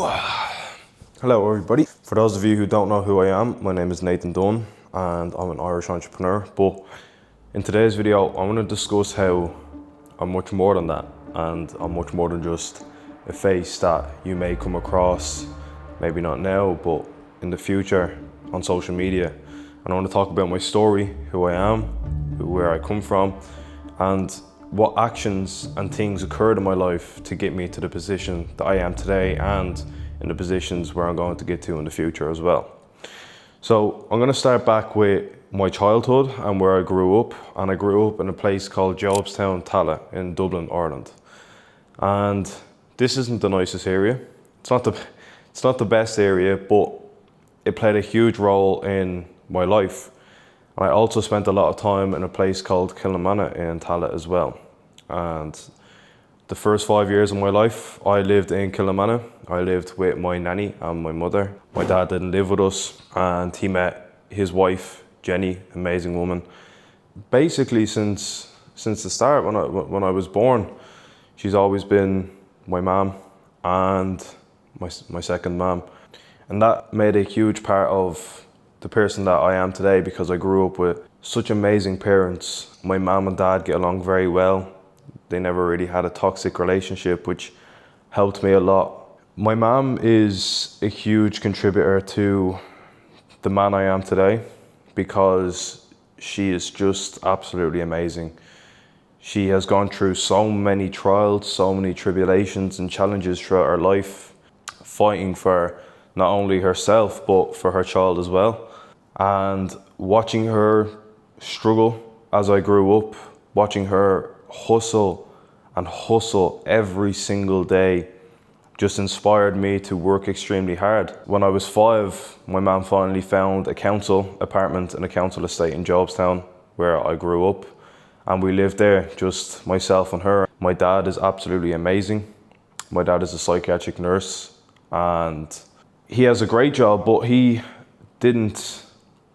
Hello everybody. For those of you who don't know who I am, my name is Nathan Dunn and I'm an Irish entrepreneur. But in today's video, I want to discuss how I'm much more than that, and I'm much more than just a face that you may come across, maybe not now, but in the future on social media. And I want to talk about my story, who I am, where I come from, and what actions and things occurred in my life to get me to the position that I am today, and in the positions where I'm going to get to in the future as well. So I'm going to start back with my childhood and where I grew up. And I grew up in a place called Jobstown, Tallaght in Dublin, Ireland. And this isn't the nicest area. It's not the best area, but it played a huge role in my life. And I also spent a lot of time in a place called Kilnamanagh in Tallaght as well. And the first 5 years of my life, I lived in Kilnamanagh. I lived with my nanny and my mother. My dad didn't live with us, and he met his wife, Jenny, amazing woman. Basically, since the start, when I was born, she's always been my mom and my second mom. And that made a huge part of the person that I am today, because I grew up with such amazing parents. My mom and dad get along very well. They never really had a toxic relationship, which helped me a lot. My mom is a huge contributor to the man I am today, because she is just absolutely amazing. She has gone through so many trials, so many tribulations and challenges throughout her life, fighting for not only herself, but for her child as well. And watching her struggle as I grew up, watching her hustle every single day, just inspired me to work extremely hard. When I was 5, my mum finally found a council apartment in a council estate in Jobstown, where I grew up, and we lived there, just myself and her. My dad is absolutely amazing. My dad is a psychiatric nurse, and he has a great job, but he didn't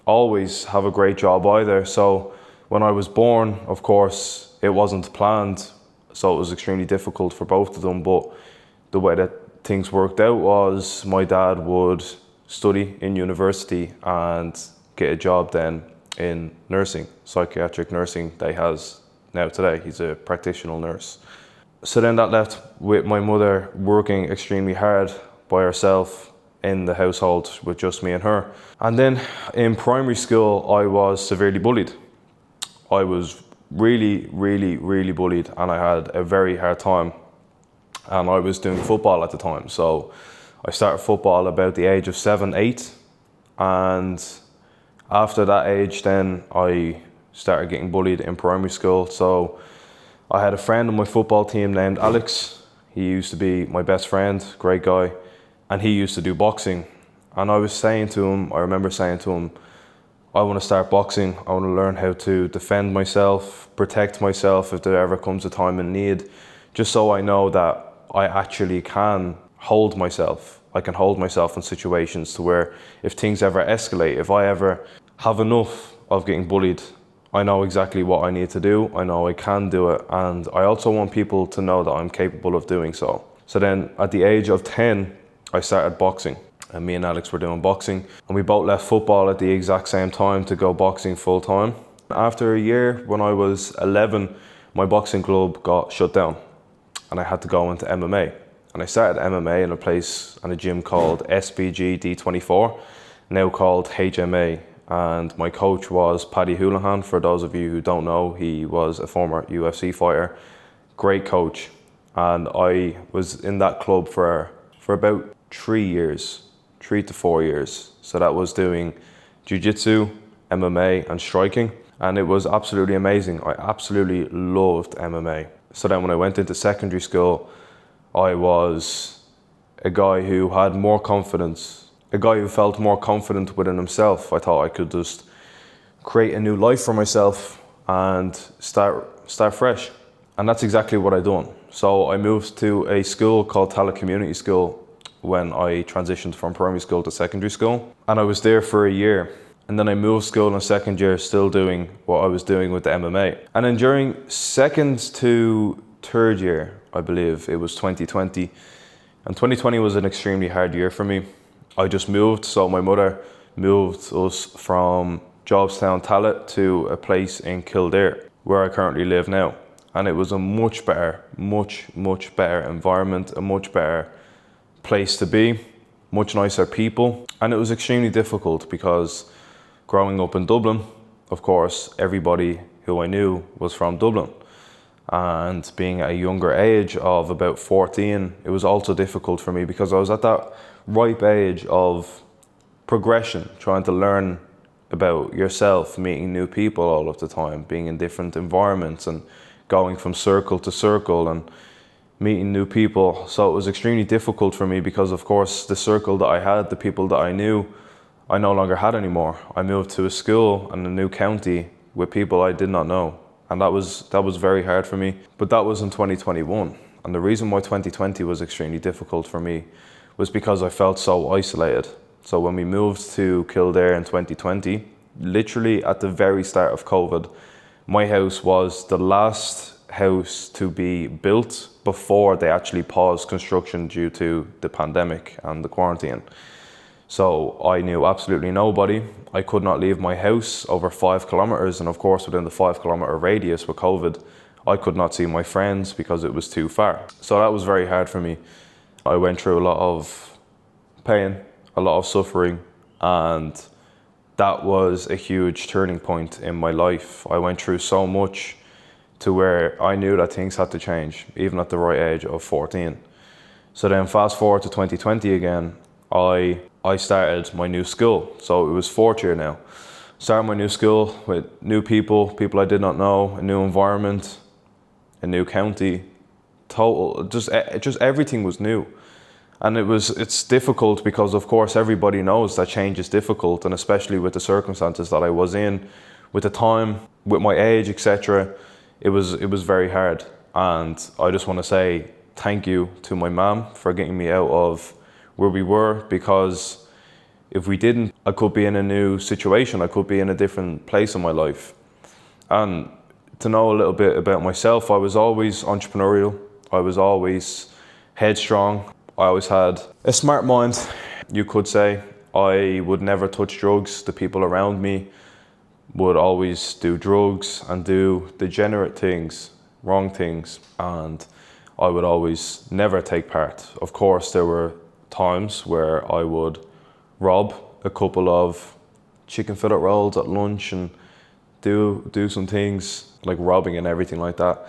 always have a great job either. So when I was born, of course, it wasn't planned, so it was extremely difficult for both of them. But the way that things worked out was my dad would study in university and get a job then in nursing, psychiatric nursing that he has now today. He's a practitioner nurse. So then that left with my mother working extremely hard by herself in the household with just me and her. And then in primary school, I was severely bullied. I was really bullied, and I had a very hard time. And I was doing football at the time. So I started football about the age of 7, 8. And after that age, then I started getting bullied in primary school. So I had a friend on my football team named Alex. He used to be my best friend, great guy. And he used to do boxing. And I remember saying to him, I want to start boxing. I want to learn how to defend myself, protect myself if there ever comes a time in need, just so I know that I actually can hold myself. I can hold myself in situations to where if things ever escalate, if I ever have enough of getting bullied, I know exactly what I need to do. I know I can do it. And I also want people to know that I'm capable of doing so. So then at the age of 10, I started boxing, and me and Alex were doing boxing, and we both left football at the exact same time to go boxing full time. After a year, when I was 11, my boxing club got shut down and I had to go into MMA. And I started MMA in a gym called SBG D24, now called HMA. And my coach was Paddy Houlihan. For those of you who don't know, he was a former UFC fighter, great coach. And I was in that club for about 3 to 4 years. So that was doing jiu-jitsu, MMA and striking. And it was absolutely amazing. I absolutely loved MMA. So then when I went into secondary school, I was a guy who had more confidence, a guy who felt more confident within himself. I thought I could just create a new life for myself and start fresh. And that's exactly what I done. So I moved to a school called Tallaght Community School when I transitioned from primary school to secondary school. And I was there for a year. And then I moved school in second year, still doing what I was doing with the MMA. And then during second to third year, I believe it was 2020, And 2020 was an extremely hard year for me. I just moved, so my mother moved us from Jobstown, Tallaght to a place in Kildare, where I currently live now. And it was a much better environment, a much better place to be, much nicer people. And it was extremely difficult because growing up in Dublin, of course, everybody who I knew was from Dublin. And being at a younger age of about 14, it was also difficult for me because I was at that ripe age of progression, trying to learn about yourself, meeting new people all of the time, being in different environments and going from circle to circle and meeting new people. So it was extremely difficult for me because, of course, the circle that I had, the people that I knew, I no longer had anymore. I moved to a school in a new county with people I did not know. And that was very hard for me. But that was in 2021. And the reason why 2020 was extremely difficult for me was because I felt so isolated. So when we moved to Kildare in 2020, literally at the very start of COVID, my house was the last house to be built before they actually paused construction due to the pandemic and the quarantine. So I knew absolutely nobody. I could not leave my house over 5 kilometers. And of course, within the 5 kilometer radius with COVID, I could not see my friends because it was too far. So that was very hard for me. I went through a lot of pain, a lot of suffering, and that was a huge turning point in my life. I went through so much to where I knew that things had to change, even at the right age of 14. So then fast forward to 2020 again, I started my new school. So it was 4th year now. Started my new school with new people I did not know, a new environment, a new county, just everything was new. And it's difficult because, of course, everybody knows that change is difficult, and especially with the circumstances that I was in, with the time, with my age, etc. It was very hard. And I just want to say thank you to my mom for getting me out of where we were, because if we didn't, I could be in a new situation. I could be in a different place in my life. And to know a little bit about myself, I was always entrepreneurial. I was always headstrong. I always had a smart mind, you could say. I would never touch drugs. The people around me would always do drugs and do degenerate things, wrong things, and I would always never take part. Of course, there were times where I would rob a couple of chicken fillet rolls at lunch and do some things like robbing and everything like that.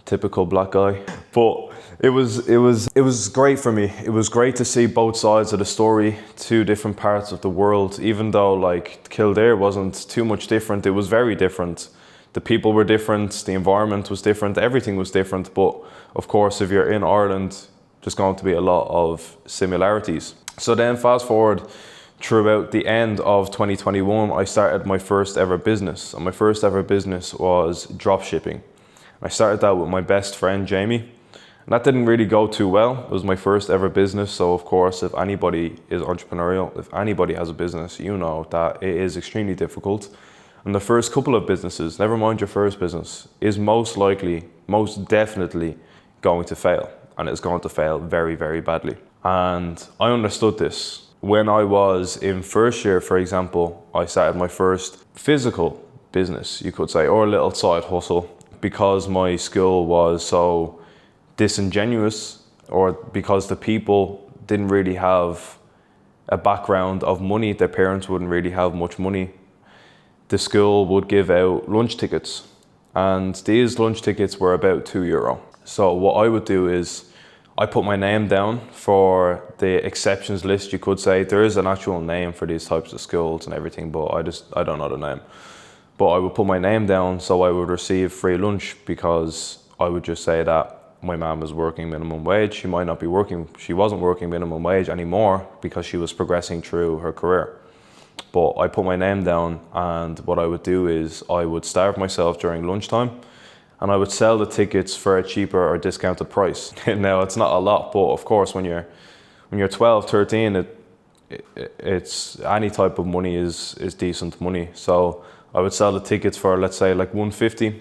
Typical black guy. But it was great for me. It was great to see both sides of the story, 2 different parts of the world. Even though like Kildare wasn't too much different, it was very different. The people were different, the environment was different, everything was different. But of course, if you're in Ireland, there's going to be a lot of similarities. So then fast forward throughout the end of 2021, I started my first ever business. And my first ever business was drop shipping. I started that with my best friend, Jamie. And that didn't really go too well. It was my first ever business. So of course, if anybody is entrepreneurial, if anybody has a business, you know that it is extremely difficult. And the first couple of businesses, never mind your first business, is most likely, most definitely going to fail. And it's going to fail very, very badly. And I understood this. When I was in first year, for example, I started my first physical business, you could say, or a little side hustle, because my school was so disingenuous, or because the people didn't really have a background of money. Their parents wouldn't really have much money. The school would give out lunch tickets, and these lunch tickets were about €2. So what I would do is I put my name down for the exceptions list, you could say. There is an actual name for these types of schools and everything, but I don't know the name. But I would put my name down so I would receive free lunch, because I would just say that my mom was working minimum wage. She might not be working, she wasn't working minimum wage anymore because she was progressing through her career. But I put my name down, and what I would do is I would starve myself during lunchtime, and I would sell the tickets for a cheaper or discounted price. Now, it's not a lot, but of course, when you're 12, 13, it's any type of money is decent money. So I would sell the tickets for, let's say, like €1.50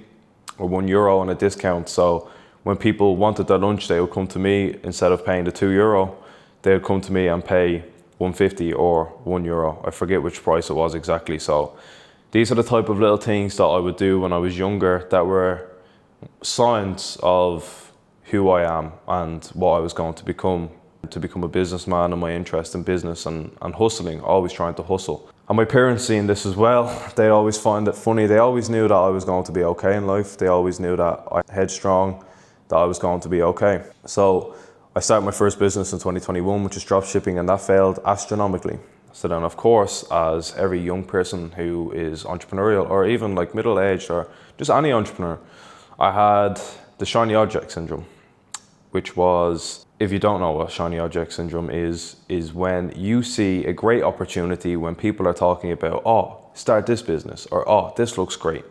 or €1 on a discount. So when people wanted their lunch, they would come to me. Instead of paying the €2, they would come to me and pay $1.50 or €1. I forget which price it was exactly. So these are the type of little things that I would do when I was younger that were signs of who I am and what I was going to become a businessman, and my interest in business and hustling, always trying to hustle. And my parents seeing this as well, they always find it funny. They always knew that I was going to be okay in life. They always knew that I headstrong, that I was going to be okay. So I started my first business in 2021, which is drop shipping, and that failed astronomically. So then, of course, as every young person who is entrepreneurial, or even like middle-aged, or just any entrepreneur, I had the shiny object syndrome, which was, if you don't know what shiny object syndrome is when you see a great opportunity, when people are talking about, oh, start this business, or oh, this looks great.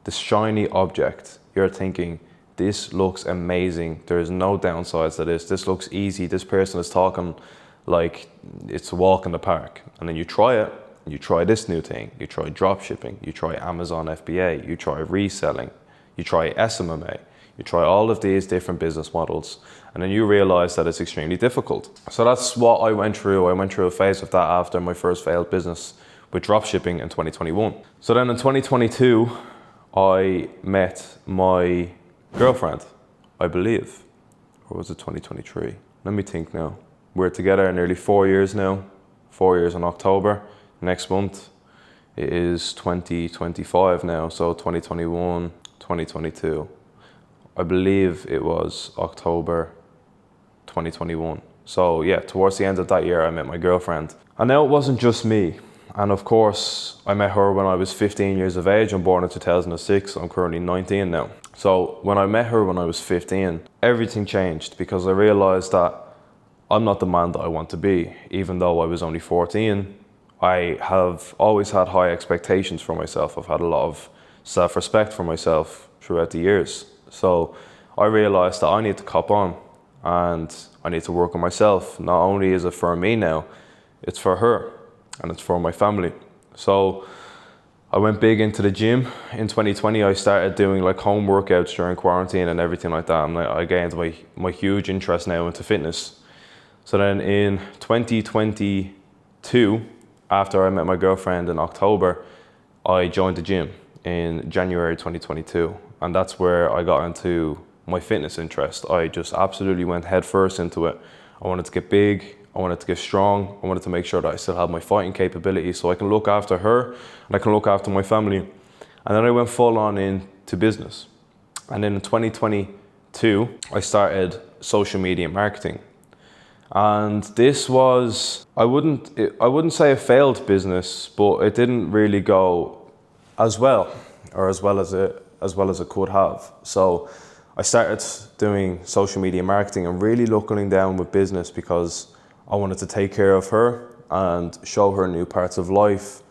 This shiny object, you're thinking, this looks amazing. There is no downsides to this. This looks easy. This person is talking like it's a walk in the park. And then you try it, you try this new thing. You try drop shipping, you try Amazon FBA, you try reselling, you try SMMA. You try all of these different business models, and then you realize that it's extremely difficult. So that's what I went through. I went through a phase of that after my first failed business with dropshipping in 2021. So then in 2022, I met my girlfriend, I believe. Or was it 2023? Let me think now. We're together nearly 4 years now. 4 years in October. Next month, it is 2025 now. So 2021, 2022. I believe it was October 2021. So yeah, towards the end of that year, I met my girlfriend. And now it wasn't just me. And of course, I met her when I was 15 years of age. I'm born in 2006. I'm currently 19 now. So when I met her when I was 15, everything changed, because I realized that I'm not the man that I want to be. Even though I was only 14, I have always had high expectations for myself. I've had a lot of self-respect for myself throughout the years. So I realized that I need to cop on, and I need to work on myself. Not only is it for me now, it's for her, and it's for my family. So I went big into the gym. In 2020, I started doing like home workouts during quarantine and everything like that. And I gained my huge interest now into fitness. So then in 2022, after I met my girlfriend in October, I joined the gym in January 2022. And that's where I got into my fitness interest. I just absolutely went head first into it. I wanted to get big, I wanted to get strong, I wanted to make sure that I still had my fighting capability so I can look after her and I can look after my family. And then I went full on into business. And then in 2022, I started social media marketing. And this was, I wouldn't say a failed business, but it didn't really go as well, or as well as it could have. So I started doing social media marketing and really looking down with business, because I wanted to take care of her and show her new parts of life,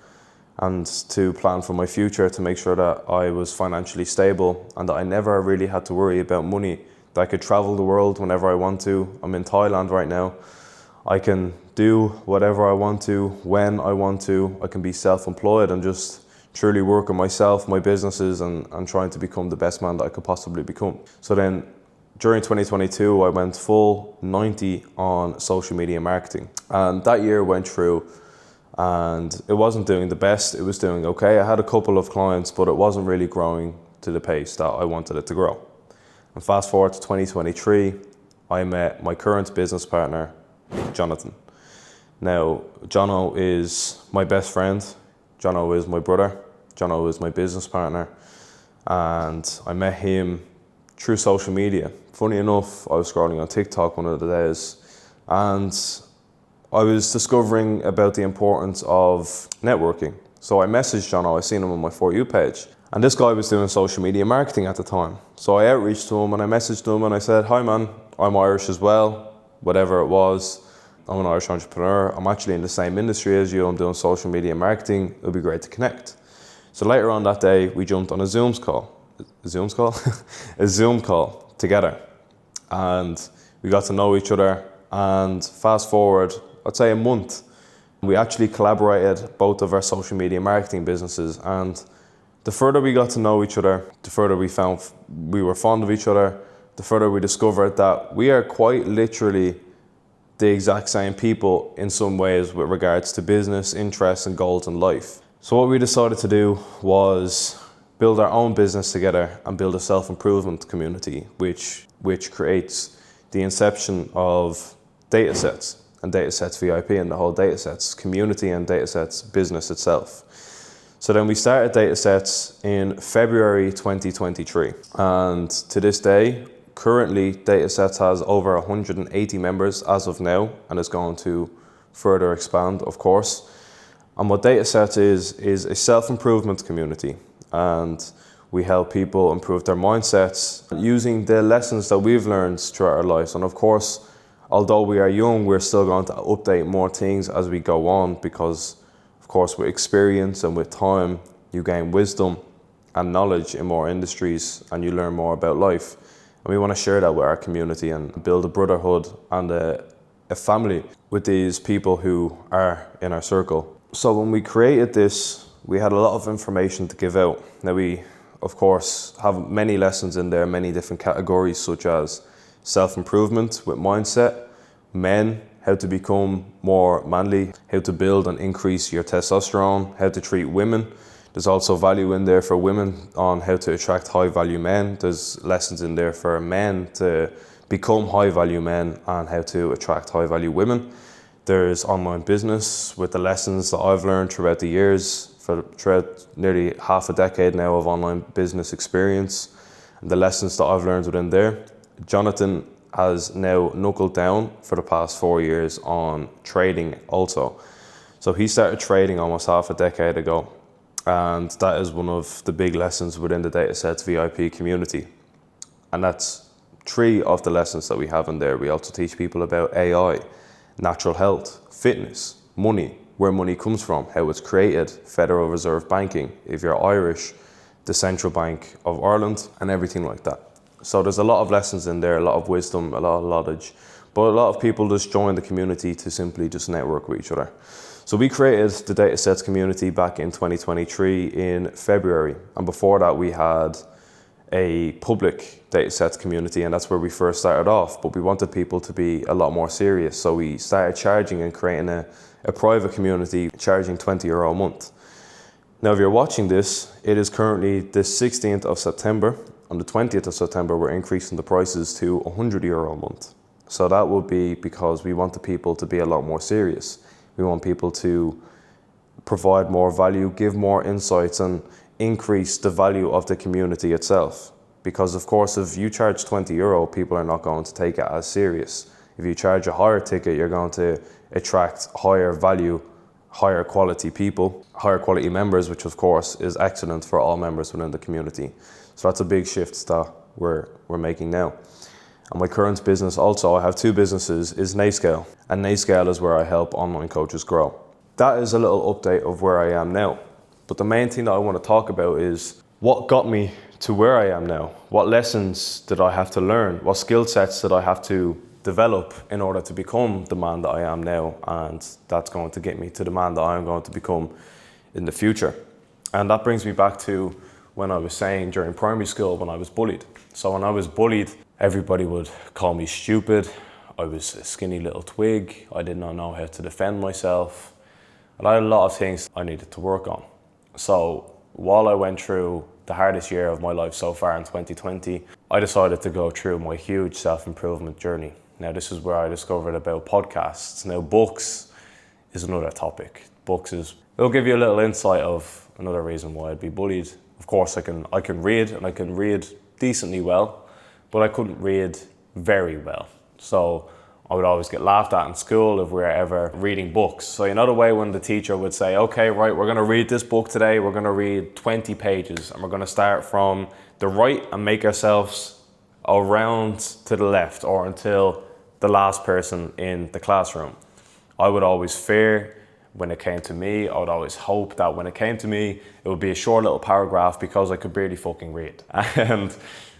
and to plan for my future, to make sure that I was financially stable and that I never really had to worry about money, that I could travel the world whenever I want to. I'm in Thailand right now. I can do whatever I want to, when I want to. I can be self-employed and just truly work on myself, my businesses, and trying to become the best man that I could possibly become. So then during 2022, I went full 90 on social media marketing. And that year went through, and it wasn't doing the best. It was doing okay. I had a couple of clients, but it wasn't really growing to the pace that I wanted it to grow. And fast forward to 2023, I met my current business partner, Jonathan. Now, Jono is my best friend. Jono is my brother. Jono is my business partner. And I met him through social media. Funny enough, I was scrolling on TikTok one of the days, and I was discovering about the importance of networking. So I messaged Jono, I seen him on my For You page. And this guy was doing social media marketing at the time. So I outreached to him and I messaged him and I said, "Hi man, I'm Irish as well," whatever it was. I'm an Irish entrepreneur. I'm actually in the same industry as you. I'm doing social media marketing. It would be great to connect. So later on that day, we jumped on a Zoom call together. And we got to know each other. And fast forward, I'd say a month, we actually collaborated both of our social media marketing businesses. And the further we got to know each other, the further we found we were fond of each other, the further we discovered that we are quite literally the exact same people in some ways with regards to business, interests, and goals in life. So what we decided to do was build our own business together and build a self-improvement community, which creates the inception of Datasets and Datasets VIP and the whole Datasets community and Datasets business itself. So then we started Datasets in February 2023, and to this day, currently Datasets has over 180 members as of now, and is going to further expand, of course. And what Datasets is a self-improvement community, and we help people improve their mindsets using the lessons that we've learned throughout our lives. And of course, although we are young, we're still going to update more things as we go on, because of course with experience and with time, you gain wisdom and knowledge in more industries, and you learn more about life. And we want to share that with our community and build a brotherhood and a family with these people who are in our circle. So when we created this, we had a lot of information to give out. Now we, of course, have many lessons in there, many different categories, such as self-improvement with mindset, men, how to become more manly, how to build and increase your testosterone, how to treat women. There's also value in there for women on how to attract high-value men. There's lessons in there for men to become high-value men and how to attract high-value women. There's online business with the lessons that I've learned throughout the years, throughout nearly half a decade now of online business experience, and the lessons that I've learned within there. Jonathan has now knuckled down for the past 4 years on trading also. So he started trading almost half a decade ago, and that is one of the big lessons within the Datasets VIP community. And that's 3 of the lessons that we have in there. We also teach people about AI, natural health, fitness, money, where money comes from, how it's created, Federal Reserve banking, if you're Irish, the Central Bank of Ireland, and everything like that. So there's a lot of lessons in there, a lot of wisdom, a lot of knowledge, but a lot of people just join the community to simply just network with each other. So we created the Datasets community back in 2023 in February, and before that we had a public Datasets community, and that's where we first started off, but we wanted people to be a lot more serious, so we started charging and creating a private community, charging €20 a month. Now if you're watching this, it is currently the 16th of September. On the 20th of September, we're increasing the prices to €100 a month. So that will be because we want the people to be a lot more serious. We want people to provide more value, give more insights, and increase the value of the community itself. Because of course, if you charge €20, people are not going to take it as serious. If you charge a higher ticket, you're going to attract higher value, higher quality people, higher quality members, which of course is excellent for all members within the community. So that's a big shift that we're making now. And my current business also, I have 2 businesses, is Nayscale. And Nayscale is where I help online coaches grow. That is a little update of where I am now. But the main thing that I want to talk about is what got me to where I am now. What lessons did I have to learn? What skill sets did I have to develop in order to become the man that I am now? And that's going to get me to the man that I'm going to become in the future. And that brings me back to when I was saying during primary school when I was bullied. So when I was bullied, everybody would call me stupid. I was a skinny little twig. I did not know how to defend myself. And I had a lot of things I needed to work on. So while I went through the hardest year of my life so far in 2020, I decided to go through my huge self-improvement journey. Now this is where I discovered about podcasts. Now books is another topic. It'll give you a little insight of another reason why I'd be bullied. Of course I can read, and I can read decently well, but I couldn't read very well. So I would always get laughed at in school if we were ever reading books. So you know the way when the teacher would say, okay, right, we're gonna read this book today, we're gonna read 20 pages, and we're gonna start from the right and make ourselves around to the left or until the last person in the classroom. I would always fear when it came to me. I would always hope that when it came to me, it would be a short little paragraph because I could barely fucking read. And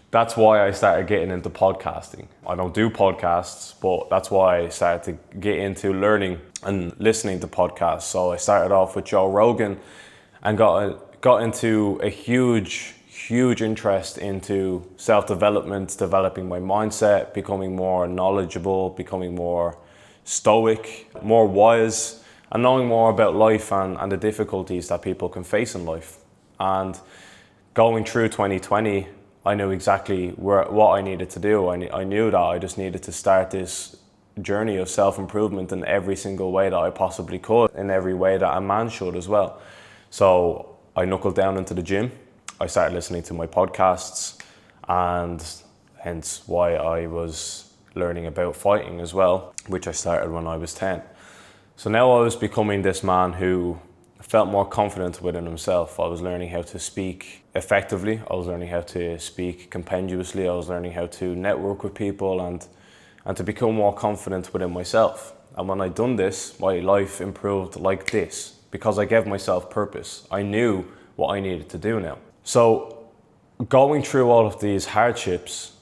that's why I started getting into podcasting. I don't do podcasts, but that's why I started to get into learning and listening to podcasts. So I started off with Joe Rogan and got into a huge huge interest into self-development, developing my mindset, becoming more knowledgeable, becoming more stoic, more wise, and knowing more about life and the difficulties that people can face in life. And going through 2020, I knew exactly what I needed to do. I knew that I just needed to start this journey of self-improvement in every single way that I possibly could, in every way that a man should as well. So I knuckled down into the gym. I started listening to my podcasts, and hence why I was learning about fighting as well, which I started when I was 10. So now I was becoming this man who felt more confident within himself. I was learning how to speak effectively. I was learning how to speak compendiously. I was learning how to network with people and to become more confident within myself. And when I'd done this, my life improved like this because I gave myself purpose. I knew what I needed to do now. So going through all of these hardships,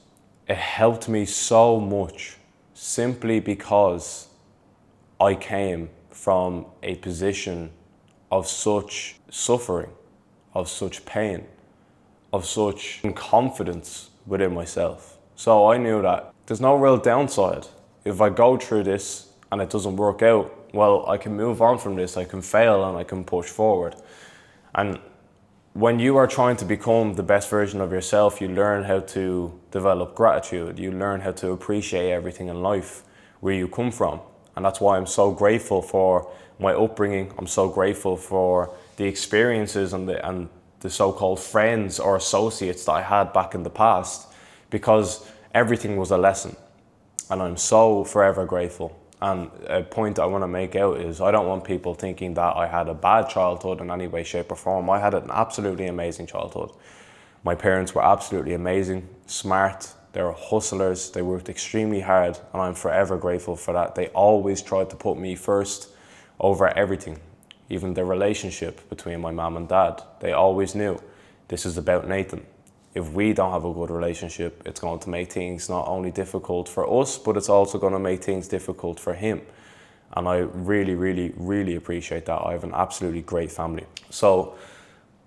it helped me so much simply because I came from a position of such suffering, of such pain, of such confidence within myself. So I knew that there's no real downside. If I go through this and it doesn't work out, well, I can move on from this, I can fail and I can push forward. And when you are trying to become the best version of yourself, you learn how to develop gratitude. You learn how to appreciate everything in life, where you come from. And that's why I'm so grateful for my upbringing. I'm so grateful for the experiences and the so-called friends or associates that I had back in the past, because everything was a lesson. And I'm so forever grateful. And a point I want to make out is I don't want people thinking that I had a bad childhood in any way, shape or form. I had an absolutely amazing childhood. My parents were absolutely amazing, smart. They were hustlers. They worked extremely hard, and I'm forever grateful for that. They always tried to put me first over everything. Even the relationship between my mom and dad, they always knew this is about Nathan. If we don't have a good relationship, it's going to make things not only difficult for us, but it's also going to make things difficult for him. And I really, really, really appreciate that. I have an absolutely great family. So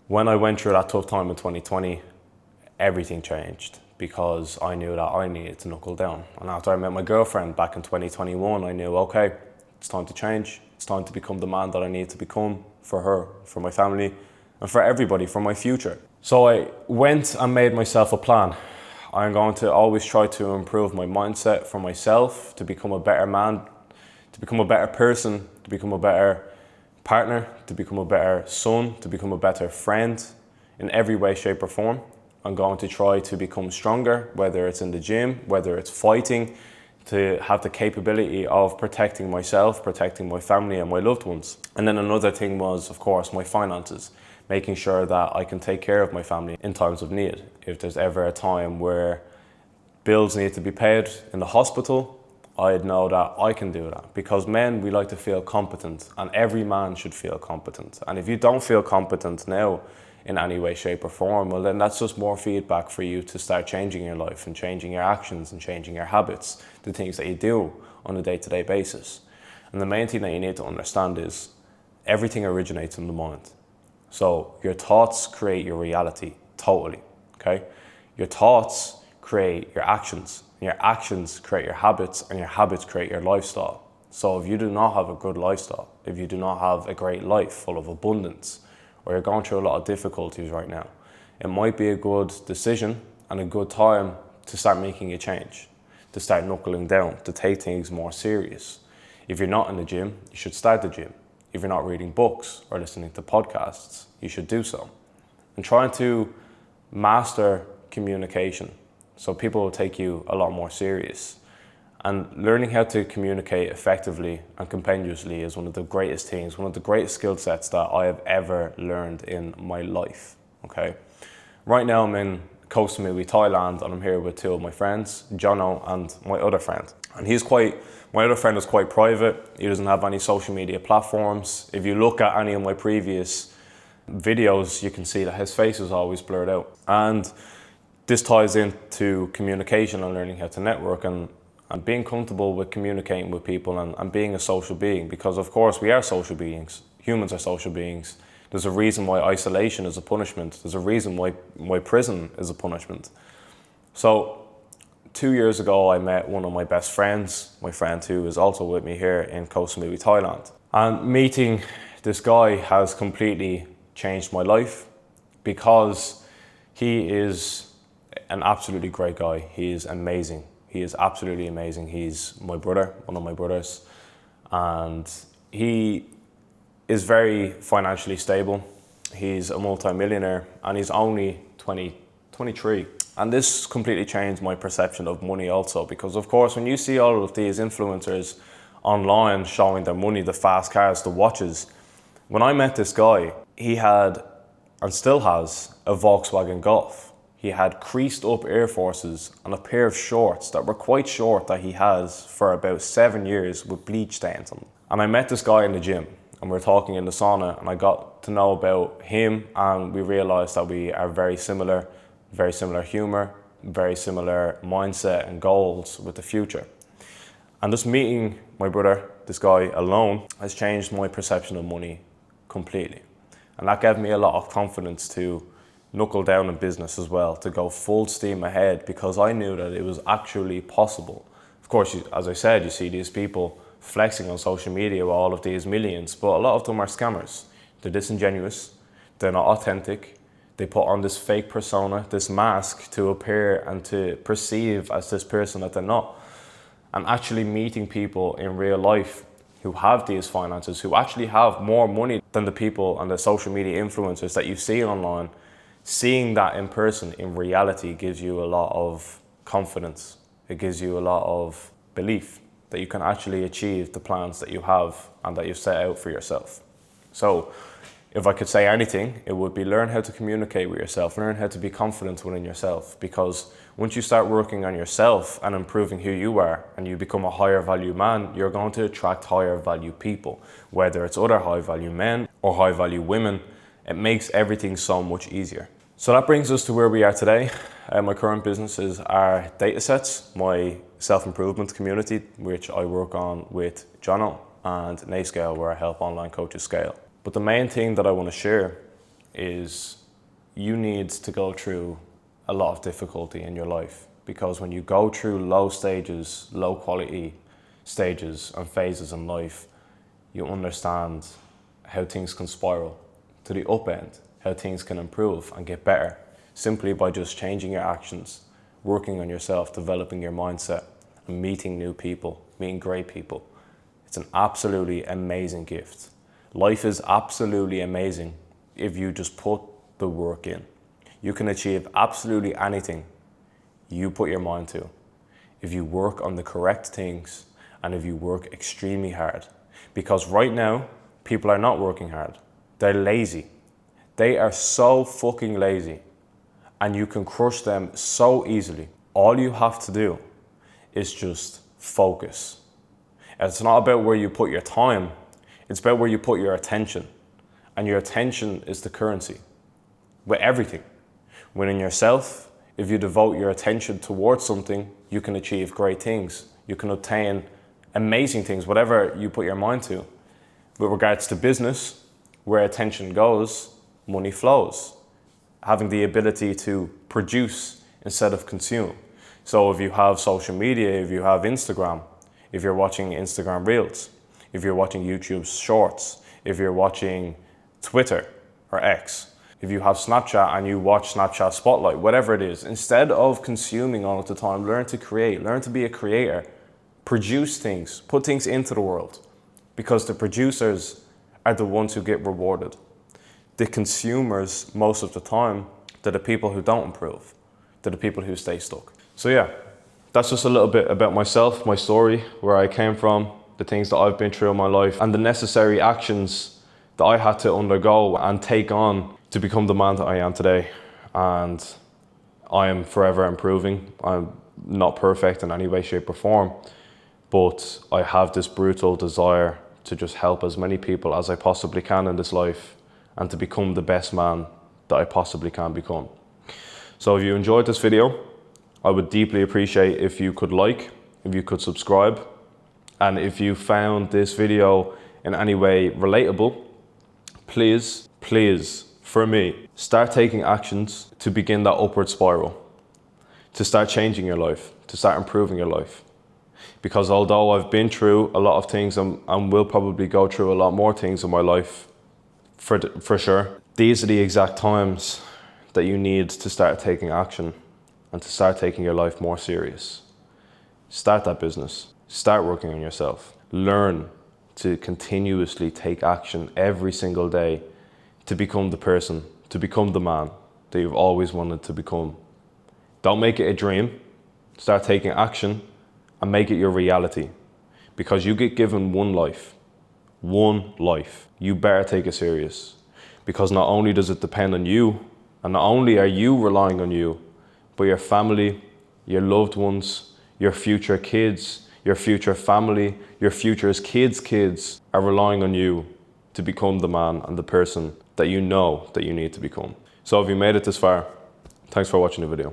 when I went through that tough time in 2020, everything changed because I knew that I needed to knuckle down. And after I met my girlfriend back in 2021, I knew, okay, it's time to change. It's time to become the man that I need to become for her, for my family, and for everybody, for my future. So I went and made myself a plan. I'm going to always try to improve my mindset for myself, to become a better man, to become a better person, to become a better partner, to become a better son, to become a better friend in every way, shape or form. I'm going to try to become stronger, whether it's in the gym, whether it's fighting, to have the capability of protecting myself, protecting my family and my loved ones. And then another thing was, of course, my finances, making sure that I can take care of my family in times of need. If there's ever a time where bills need to be paid in the hospital, I'd know that I can do that. Because men, we like to feel competent, and every man should feel competent. And if you don't feel competent now in any way, shape or form, well then that's just more feedback for you to start changing your life and changing your actions and changing your habits, the things that you do on a day-to-day basis. And the main thing that you need to understand is everything originates in the mind. So your thoughts create your reality, totally, okay? Your thoughts create your actions, and your actions create your habits, and your habits create your lifestyle. So if you do not have a good lifestyle, if you do not have a great life full of abundance, or you're going through a lot of difficulties right now, it might be a good decision and a good time to start making a change, to start knuckling down, to take things more serious. If you're not in the gym, you should start the gym. If you're not reading books or listening to podcasts, you should do so. And trying to master communication so people will take you a lot more serious. And learning how to communicate effectively and compendiously is one of the greatest things, one of the greatest skill sets that I have ever learned in my life, okay? Right now I'm in Koh Samui, Thailand, and I'm here with two of my friends, Jono and my other friend. And my other friend is quite private. He doesn't have any social media platforms. If you look at any of my previous videos, you can see that his face is always blurred out. And this ties into communication and learning how to network and being comfortable with communicating with people and being a social being, because of course we are social beings. Humans are social beings. There's a reason why isolation is a punishment. There's a reason why prison is a punishment. So 2 years ago, I met one of my best friends, my friend who is also with me here in Koh Samui, Thailand. And meeting this guy has completely changed my life because he is an absolutely great guy. He is amazing. He is absolutely amazing. He's my brother, one of my brothers. And he is very financially stable. He's a multi-millionaire and he's only 23. And this completely changed my perception of money also, because of course when you see all of these influencers online showing their money, the fast cars, the watches, when I met this guy, he had and still has a Volkswagen Golf. He had creased up Air Forces and a pair of shorts that were quite short that he has for about 7 years with bleach stains on them. And I met this guy in the gym and we were talking in the sauna and I got to know about him and we realized that we are very similar humor, very similar mindset and goals with the future. And just meeting my brother, this guy alone, has changed my perception of money completely. And that gave me a lot of confidence to knuckle down in business as well, to go full steam ahead, because I knew that it was actually possible. Of course, as I said, you see these people flexing on social media with all of these millions, but a lot of them are scammers. They're disingenuous, they're not authentic, they put on this fake persona, this mask to appear and to perceive as this person that they're not. And actually meeting people in real life who have these finances, who actually have more money than the people and the social media influencers that you see online, seeing that in person, in reality, gives you a lot of confidence. It gives you a lot of belief that you can actually achieve the plans that you have and that you've set out for yourself. So if I could say anything, it would be learn how to communicate with yourself, learn how to be confident within yourself, because once you start working on yourself and improving who you are and you become a higher value man, you're going to attract higher value people, whether it's other high value men or high value women. It makes everything so much easier. So that brings us to where we are today. My current businesses are Datasets, my self-improvement community, which I work on with Jono, and Nayscale, where I help online coaches scale. But the main thing that I want to share is you need to go through a lot of difficulty in your life, because when you go through low stages, low quality stages and phases in life, you understand how things can spiral to the up end, how things can improve and get better simply by just changing your actions, working on yourself, developing your mindset, and meeting new people, meeting great people. It's an absolutely amazing gift. Life is absolutely amazing if you just put the work in. You can achieve absolutely anything you put your mind to if you work on the correct things and if you work extremely hard. Because right now, people are not working hard. They're lazy. They are so fucking lazy, and you can crush them so easily. All you have to do is just focus. It's not about where you put your time, it's about where you put your attention. And your attention is the currency with everything. Within yourself, if you devote your attention towards something, you can achieve great things. You can obtain amazing things, whatever you put your mind to. With regards to business, where attention goes, money flows. Having the ability to produce instead of consume. So if you have social media, if you have Instagram, if you're watching Instagram Reels, if you're watching YouTube Shorts, if you're watching Twitter or X, if you have Snapchat and you watch Snapchat Spotlight, whatever it is, instead of consuming all of the time, learn to create, learn to be a creator, produce things, put things into the world, because the producers are the ones who get rewarded. The consumers, most of the time, they're the people who don't improve. They're the people who stay stuck. So yeah, that's just a little bit about myself, my story, where I came from, the things that I've been through in my life, and the necessary actions that I had to undergo and take on to become the man that I am today. And I am forever improving. I'm not perfect in any way, shape or form, but I have this brutal desire to just help as many people as I possibly can in this life and to become the best man that I possibly can become. So if you enjoyed this video, I would deeply appreciate if you could like, if you could subscribe, and if you found this video in any way relatable, please please, for me, start taking actions to begin that upward spiral, to start changing your life, to start improving your life. Because although I've been through a lot of things and will probably go through a lot more things in my life, for sure, these are the exact times that you need to start taking action and to start taking your life more serious. Start that business, start working on yourself, learn to continuously take action every single day to become the person, to become the man that you've always wanted to become. Don't make it a dream, start taking action and make it your reality. Because you get given one life, you better take it serious. Because not only does it depend on you, and not only are you relying on you, but your family, your loved ones, your future kids, your future family, your future's kids are relying on you to become the man and the person that you know that you need to become. So if you made it this far, thanks for watching the video.